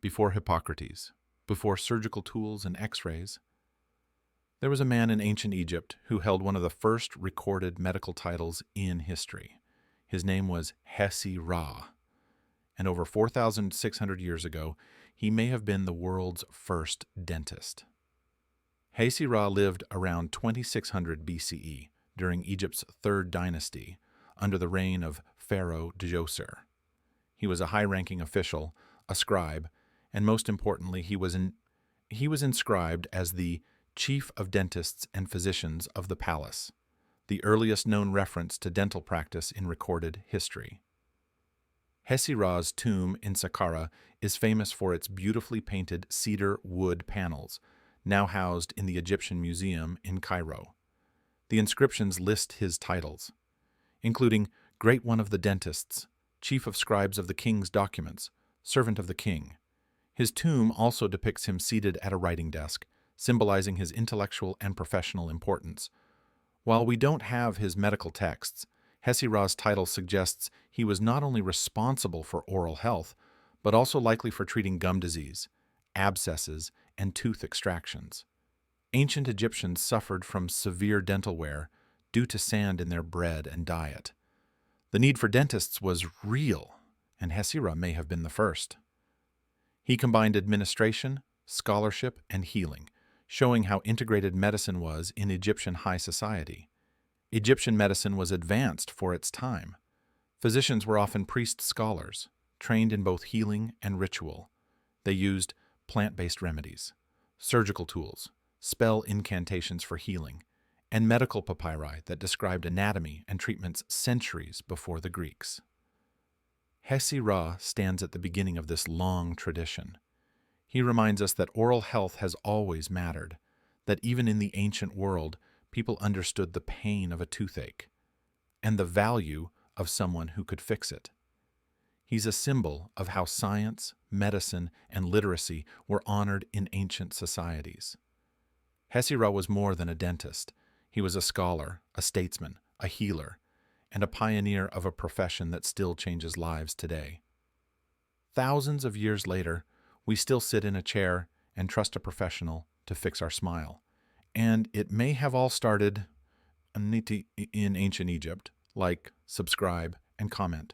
before Hippocrates, before surgical tools and x-rays, there was a man in ancient Egypt who held one of the first recorded medical titles in history. His name was Hesy-Ra, and over 4,600 years ago, he may have been the world's first dentist. Hesy-Ra lived around 2600 BCE during Egypt's third dynasty under the reign of Pharaoh Djoser. He was a high-ranking official, a scribe, and most importantly, he was inscribed as the chief of dentists and physicians of the palace, the earliest known reference to dental practice in recorded history. Hesy-Ra's tomb in Saqqara is famous for its beautifully painted cedar wood panels, now housed in the Egyptian Museum in Cairo. The inscriptions list his titles, including Great One of the Dentists, Chief of Scribes of the King's Documents, Servant of the King. His tomb also depicts him seated at a writing desk, symbolizing his intellectual and professional importance. While we don't have his medical texts, Hesy-Ra's title suggests he was not only responsible for oral health, but also likely for treating gum disease, abscesses, and tooth extractions. Ancient Egyptians suffered from severe dental wear due to sand in their bread and diet. The need for dentists was real, and Hesy-Ra may have been the first. He combined administration, scholarship, and healing, showing how integrated medicine was in Egyptian high society. Egyptian medicine was advanced for its time. Physicians were often priest-scholars, trained in both healing and ritual. They used plant-based remedies, surgical tools, spell incantations for healing, and medical papyri that described anatomy and treatments centuries before the Greeks. Hesy-Ra stands at the beginning of this long tradition. He reminds us that oral health has always mattered, that even in the ancient world, people understood the pain of a toothache and the value of someone who could fix it. He's a symbol of how science, medicine, and literacy were honored in ancient societies. Hesy-Ra was more than a dentist. He was a scholar, a statesman, a healer, and a pioneer of a profession that still changes lives today. Thousands of years later, we still sit in a chair and trust a professional to fix our smile. And it may have all started in ancient Egypt, like, subscribe, and comment.